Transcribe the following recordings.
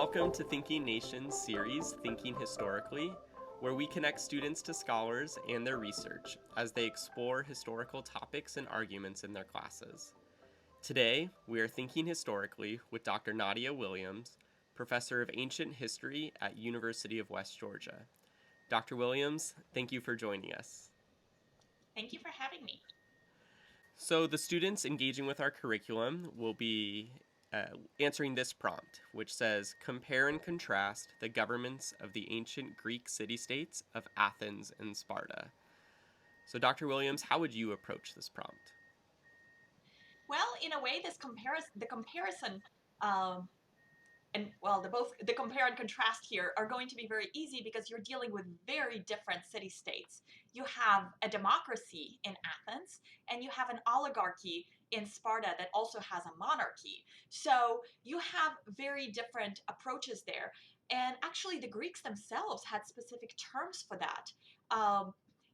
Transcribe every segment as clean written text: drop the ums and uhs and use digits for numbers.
Welcome to Thinking Nations series, Thinking Historically, where we connect students to scholars and their research as they explore historical topics and arguments in their classes. Today, we are thinking historically with Dr. Nadya Williams, Professor of Ancient History at University of West Georgia. Dr. Williams, thank you for joining us. Thank you for having me. So the students engaging with our curriculum will be answering this prompt, which says, compare and contrast the governments of the ancient Greek city-states of Athens and Sparta. So Dr. Williams, how would you approach this prompt? Well, in a way, the comparison, um, the compare and contrast here are going to be very easy because you're dealing with very different city states. You have a democracy in Athens, and you have an oligarchy in Sparta that also has a monarchy. So you have very different approaches there. And actually, the Greeks themselves had specific terms for that. Um,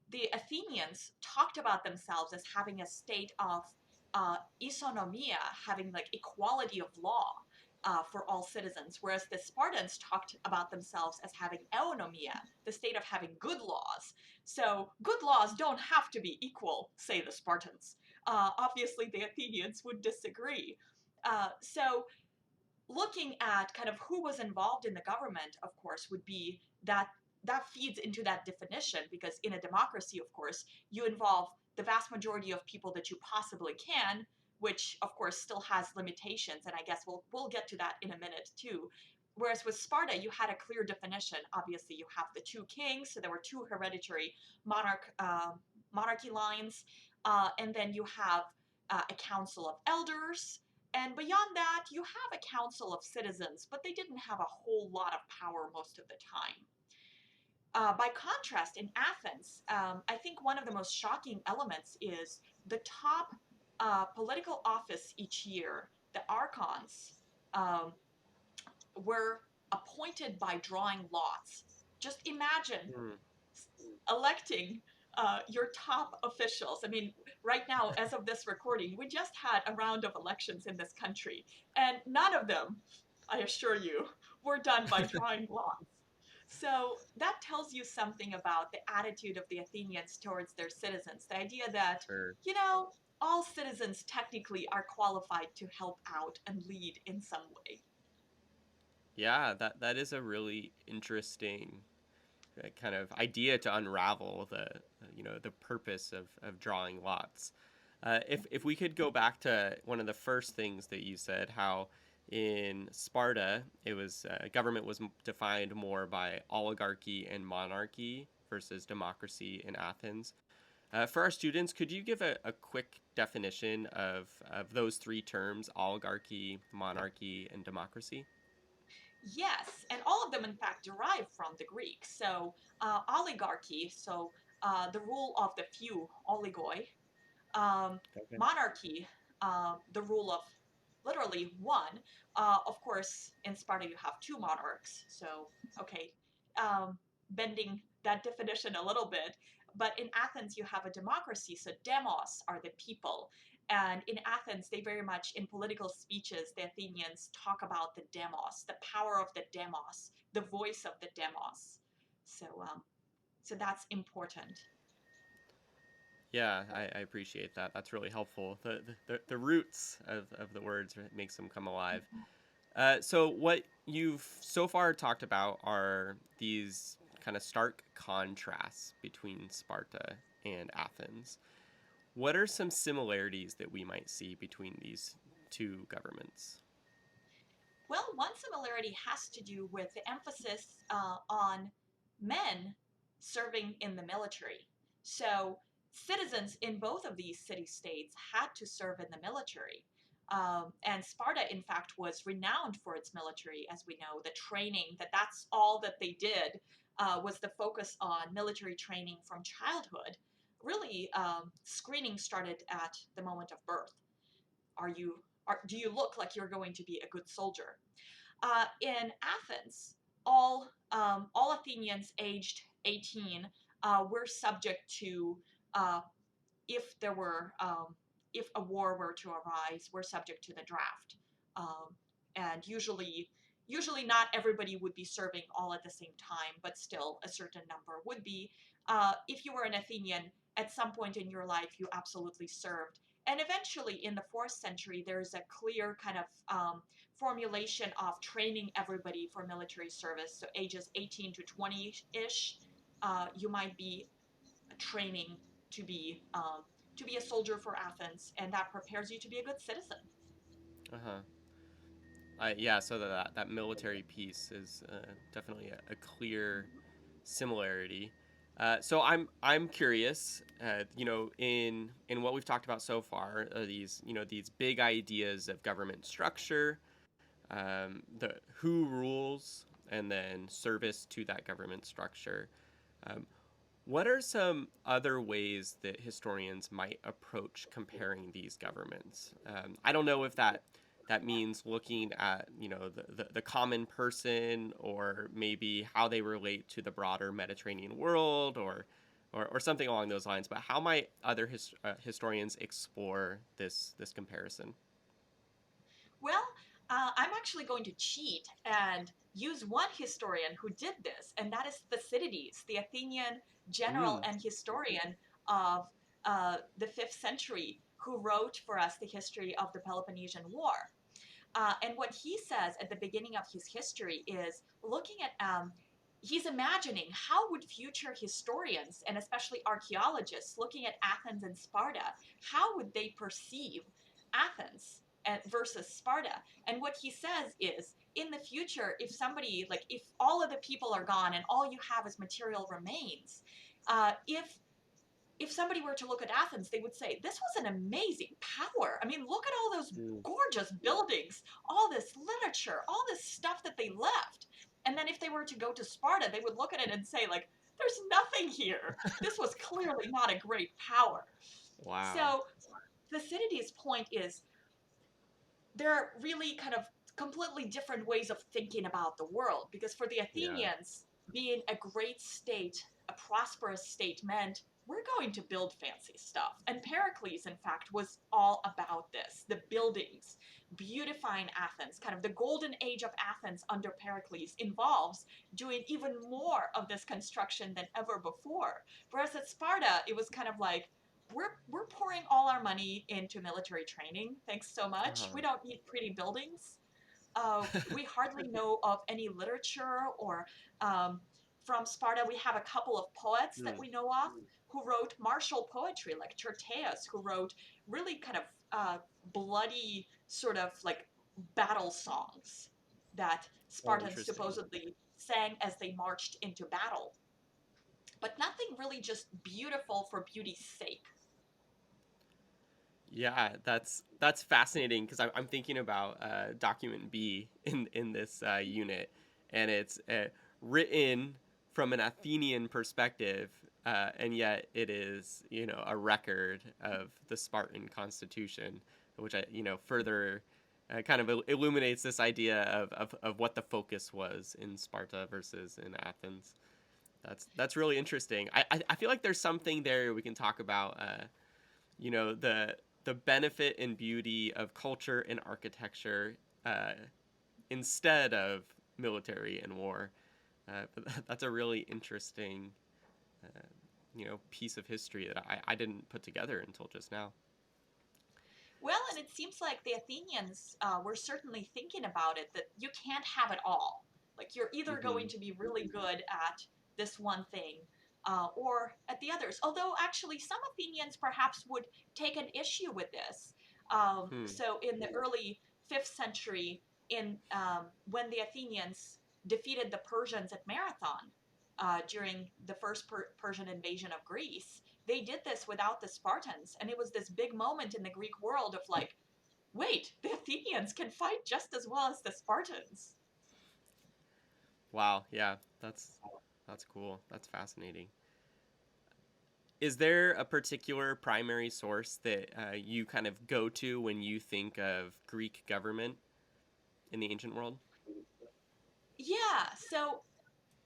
the Athenians talked about themselves as having a state of isonomia, having like equality of law for all citizens, whereas the Spartans talked about themselves as having eunomia, the state of having good laws. So good laws don't have to be equal, say the Spartans. Obviously, the Athenians would disagree. So looking at kind of who was involved in the government, of course, would be that feeds into that definition, because in a democracy, of course, you involve the vast majority of people that you possibly can, which of course still has limitations, and I guess we'll get to that in a minute too. Whereas with Sparta, you had a clear definition. Obviously, you have the two kings, so there were two hereditary monarchy lines, and then you have a council of elders, and beyond that, you have a council of citizens, but they didn't have a whole lot of power most of the time. By contrast, in Athens, I think one of the most shocking elements is the top political office each year, the archons, um, were appointed by drawing lots. Just imagine Hmm. electing your top officials. I mean, right now, as of this recording, we just had a round of elections in this country, and none of them, I assure you, were done by drawing lots. So that tells you something about the attitude of the Athenians towards their citizens. The idea that, Sure. you know, all citizens technically are qualified to help out and lead in some way. Yeah, that is a really interesting kind of idea to unravel the purpose of drawing lots. If we could go back to one of the first things that you said, how in Sparta it was government was defined more by oligarchy and monarchy versus democracy in Athens. For our students, could you give a quick definition of those three terms: oligarchy, monarchy, and democracy? Yes, and all of them, in fact, derive from the Greek. So, oligarchy, so the rule of the few, oligoi, um, Okay. monarchy, the rule of literally one. Of course, in Sparta, you have two monarchs. So, okay, bending that definition a little bit. But in Athens, you have a democracy. So, demos are the people. And in Athens, they very much, in political speeches, the Athenians talk about the demos, the power of the demos, the voice of the demos. So, so that's important. Yeah, I appreciate that. That's really helpful. The roots of the words makes them come alive. So what you've so far talked about are these kind of stark contrasts between Sparta and Athens. What are some similarities that we might see between these two governments? Well, one similarity has to do with the emphasis on men serving in the military. So, citizens in both of these city states had to serve in the military. And Sparta, in fact, was renowned for its military, as we know, the training, that's all that they did was the focus on military training from childhood. Really, screening started at the moment of birth. Are you do you look like you're going to be a good soldier? In Athens, all Athenians aged 18 were subject to, uh, if there were if a war were to arise, were subject to the draft. Um, and usually Usually, not everybody would be serving all at the same time, but still a certain number would be. If you were an Athenian, at some point in your life, you absolutely served. And eventually, in the fourth century, there's a clear kind of formulation of training everybody for military service. So, ages 18 to 20 ish, you might be training to be um, to be a soldier for Athens, and that prepares you to be a good citizen. Uh-huh. Yeah, so that military piece is definitely a clear similarity. So I'm curious, in what we've talked about so far, these these big ideas of government structure, the who rules, and then service to that government structure. Um, what are some other ways that historians might approach comparing these governments? I don't know if that means looking at the common person, or maybe how they relate to the broader Mediterranean world, or something along those lines. But how might other historians explore this comparison? Well, I'm actually going to cheat and use one historian who did this, and that is Thucydides, the Athenian general Mm, and historian of the 5th century, who wrote for us the history of the Peloponnesian War. And what he says at the beginning of his history is looking at he's imagining how would future historians and especially archaeologists looking at Athens and Sparta, how would they perceive Athens versus Sparta? And what he says is, in the future, if somebody, like, if all of the people are gone and all you have is material remains, if somebody were to look at Athens, they would say, this was an amazing power. I mean, look at all those mm. gorgeous buildings, all this literature, all this stuff that they left. And then if they were to go to Sparta, they would look at it and say, like, there's nothing here. This was clearly not a great power. Wow. So Thucydides' point is there are really kind of completely different ways of thinking about the world, because for the Yeah. Athenians, being a great state, a prosperous state, meant we're going to build fancy stuff. And Pericles, in fact, was all about this, the buildings, beautifying Athens. Kind of the golden age of Athens under Pericles involves doing even more of this construction than ever before. Whereas at Sparta, it was kind of like, we're pouring all our money into military training. Thanks so much. We don't need pretty buildings. We hardly know of any literature or from Sparta. We have a couple of poets that Uh-huh. we know of who wrote martial poetry, like Tyrtaeus, who wrote really kind of bloody sort of like battle songs that Oh, Spartans interesting. supposedly sang as they marched into battle. But nothing really just beautiful for beauty's sake. Yeah, that's fascinating because I'm thinking about document B in this unit, and it's written from an Athenian perspective, and yet it is a record of the Spartan constitution, which I further kind of illuminates this idea of what the focus was in Sparta versus in Athens. That's really interesting. I feel like there's something there we can talk about. The benefit and beauty of culture and architecture uh, instead of military and war. But that's a really interesting piece of history that I didn't put together until just now. Well, and it seems like the Athenians were certainly thinking about it, that you can't have it all. Like, you're either going Mm-hmm. to be really good at this one thing or at the others. Although, actually, some Athenians perhaps would take an issue with this. Hmm. So, in the early 5th century, when the Athenians defeated the Persians at Marathon during the first Persian invasion of Greece, they did this without the Spartans. And it was this big moment in the Greek world of like, wait, the Athenians can fight just as well as the Spartans. Wow. Yeah. That's cool. That's fascinating. Is there a particular primary source that you kind of go to when you think of Greek government in the ancient world? Yeah, so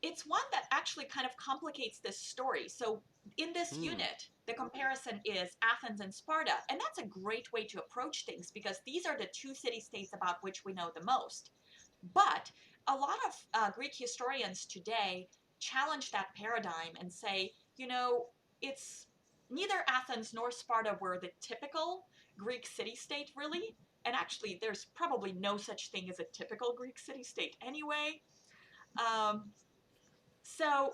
it's one that actually kind of complicates this story. So in this Hmm. unit, the comparison is Athens and Sparta, and that's a great way to approach things because these are the two city states about which we know the most. But a lot of Greek historians today challenge that paradigm and say, it's neither Athens nor Sparta were the typical Greek city state, really. And actually, there's probably no such thing as a typical Greek city state anyway. Um, so,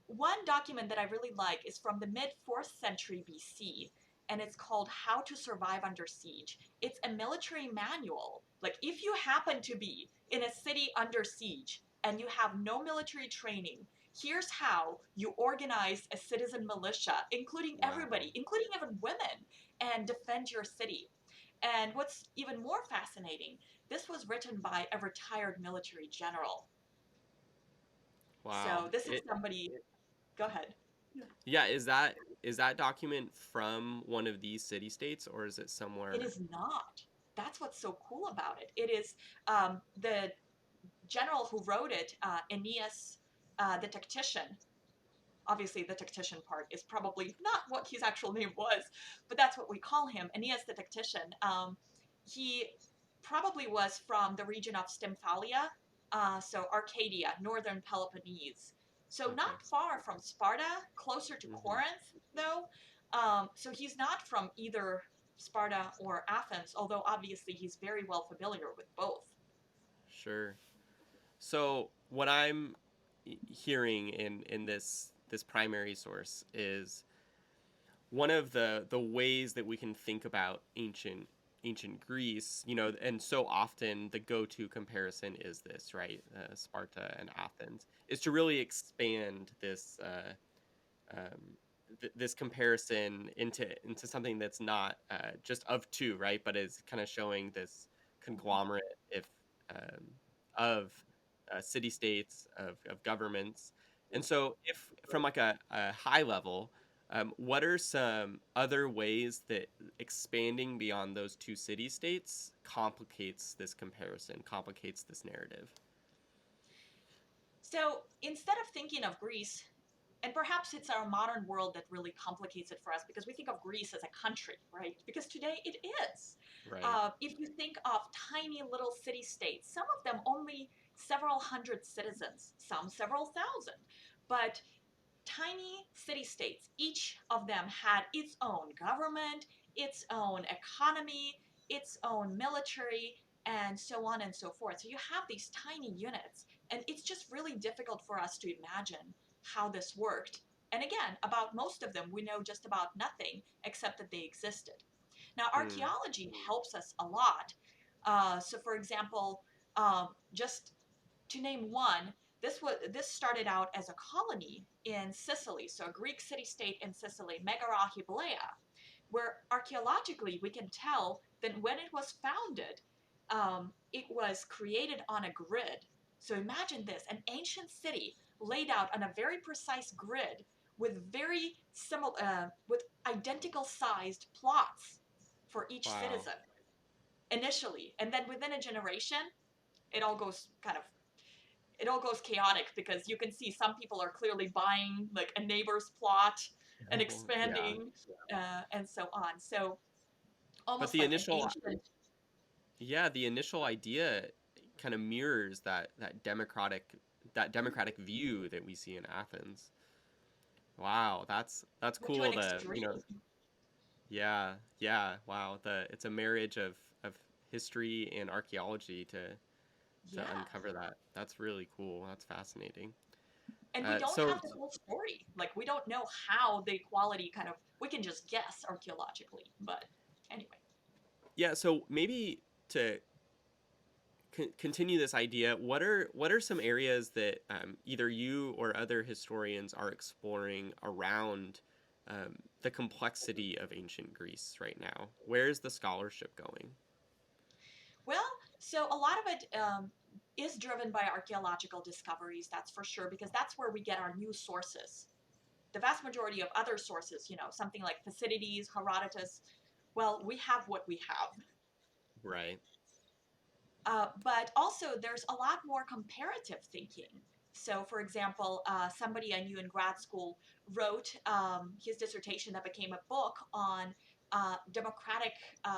one document that I really like is from the mid 4th century BC, and it's called How to Survive Under Siege. It's a military manual. Like, if you happen to be in a city under siege and you have no military training, here's how you organize a citizen militia, including Wow. everybody, including even women, and defend your city. And what's even more fascinating, this was written by a retired military general. Wow. So, this is somebody. Go ahead. Yeah, is that document from one of these city states or is it It somewhere? is not. That's what's so cool about it. It is the general who wrote it, Aeneas the tactician. Obviously, the tactician part is probably not what his actual name was, but that's what we call him, Aeneas the tactician. He probably was from the region of Stymphalia, so Arcadia, northern Peloponnese. So Okay. not far from Sparta, closer to Hmm. Corinth, though. So he's not from either Sparta or Athens, although obviously he's very well familiar with both. Sure. So what I'm hearing in this primary source is one of the ways that we can think about ancient Greece, and so often the go-to comparison is this, right? Sparta and Athens, is to really expand um, this comparison into something that's not just of two, right? But is kind of showing this conglomerate if um, of city states of governments. And so, if from like a high level, what are some other ways that expanding beyond those two city states complicates this comparison, complicates this narrative? So instead of thinking of Greece, and perhaps it's our modern world that really complicates it for us because we think of Greece as a country, right? Because today it is. Right. If you think of tiny little city states, some of them only several hundred citizens, some several thousand, but tiny city states, each of them had its own government, its own economy, its own military, and so on and so forth. So you have these tiny units, and it's just really difficult for us to imagine how this worked. And again, about most of them, we know just about nothing except that they existed. Now, Hmm. archaeology helps us a lot. So, for example, just to name one, this started out as a colony in Sicily, so a Greek city-state in Sicily, Megara Hiblea, where archaeologically we can tell that when it was founded, it was created on a grid. So imagine this: an ancient city laid out on a very precise grid with very similar, with identical sized plots for each Wow. citizen initially, and then within a generation, it all goes kind of it all goes chaotic because you can see some people are clearly buying like a neighbor's plot and Yeah. expanding and so on. So But almost the like an initial ancient. Yeah, the initial idea kind of mirrors that democratic view that we see in Athens. Wow, that's To an cool extreme. yeah, yeah, wow. It's a marriage of history and archaeology to Yeah. uncover that. That's really cool. That's fascinating. And we don't So have the whole story. Like we don't know how the equality kind of we can just guess archaeologically. But anyway. yeah, so maybe to continue this idea, what are some areas that either you or other historians are exploring around the complexity of ancient Greece right now? Where is the scholarship going? Well, so a lot of it is driven by archaeological discoveries, that's for sure, because that's where we get our new sources. The vast majority of other sources, something like Thucydides, Herodotus, well, we have what we have. Right. But also, there's a lot more comparative thinking. So, for example, somebody I knew in grad school wrote his dissertation that became a book on democratic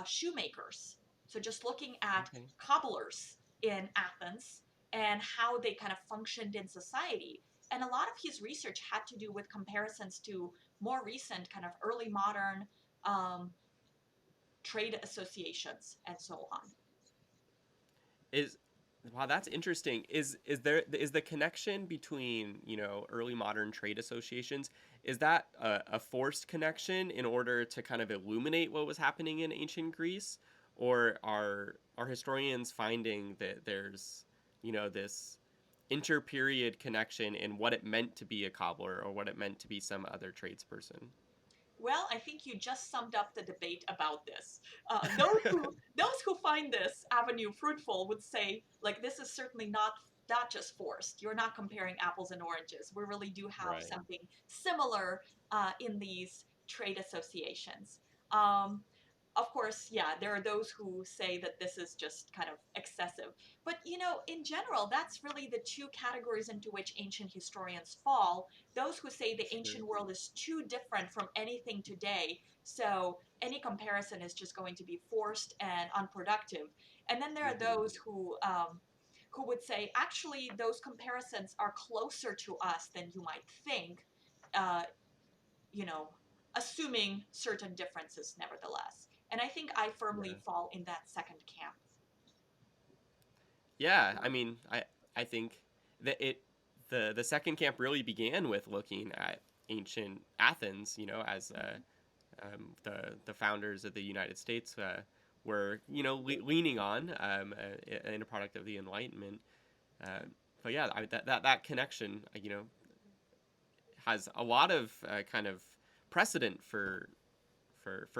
shoemakers. So, just looking at Okay. cobblers in Athens and how they kind of functioned in society. And a lot of his research had to do with comparisons to more recent, kind of early modern um, trade associations and so on. Is Wow, that's interesting. Is the connection between, early modern trade associations, is that a forced connection in order to kind of illuminate what was happening in ancient Greece, or are historians finding that there's, this interperiod connection in what it meant to be a cobbler or what it meant to be some other tradesperson? Well, I think you just summed up the debate about this. Those who find this avenue fruitful would say, like, this is certainly not just forced. You're not comparing apples and oranges. We really do have Right. something similar in these trade associations. Um, of course, yeah, there are those who say that this is just kind of excessive. But in general, that's really the two categories into which ancient historians fall. Those who say the Sure. ancient world is too different from anything today, so any comparison is just going to be forced and unproductive. And then there are Hmm. those who would say, actually, those comparisons are closer to us than you might think, uh, you know, assuming certain differences nevertheless. And I think I Yeah. firmly fall in that second camp. Yeah, I mean, I think that the second camp really began with looking at ancient Athens, as the founders of the United States were, leaning on, in a product of the Enlightenment. Uh, but yeah, that connection, has a lot of kind of precedent for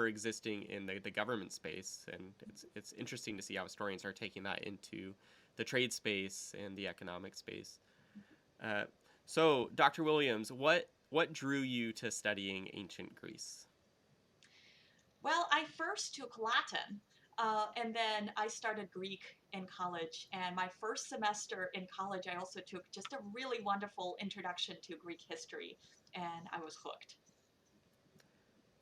existing in the government space, and it's interesting to see how historians are taking that into the trade space and the economic space. Uh, so, Dr. Williams, what drew you to studying ancient Greece? Well, I first took Latin, and then I started Greek in college. And my first semester in college, I also took just a really wonderful introduction to Greek history, and I was hooked.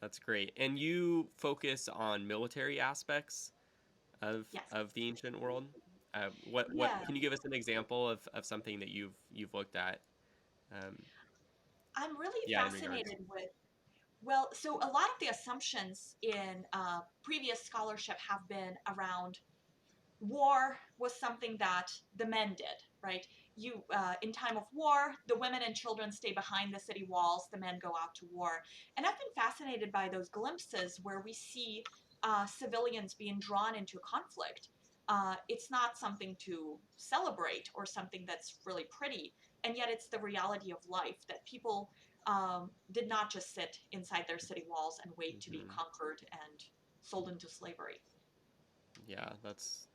That's great. And you focus on military aspects of Yes. the ancient world. What Yeah, can you give us an example of something that you've looked at? Um, I'm really yeah, in regards. fascinated with. Well, so a lot of the assumptions in previous scholarship have been around war was something that the men did, right? You in time of war, the women and children stay behind the city walls, the men go out to war. And I've been fascinated by those glimpses where we see civilians being drawn into conflict. It's not something to celebrate or something that's really pretty, and yet it's the reality of life that people did not just sit inside their city walls and wait to be Hmm. conquered and sold into slavery. Yeah, that's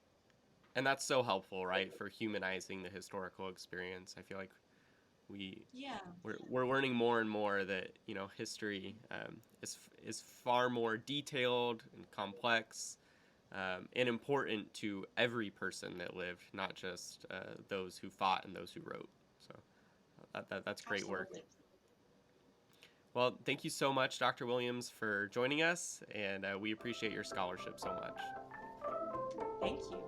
so helpful, right, for humanizing the historical experience. I feel like we Yeah. we're learning more and more that history is far more detailed and complex, and important to every person that lived, not just those who fought and those who wrote. So that's great work. Absolutely. Well, thank you so much, Dr. Williams, for joining us, and we appreciate your scholarship so much. Thank you.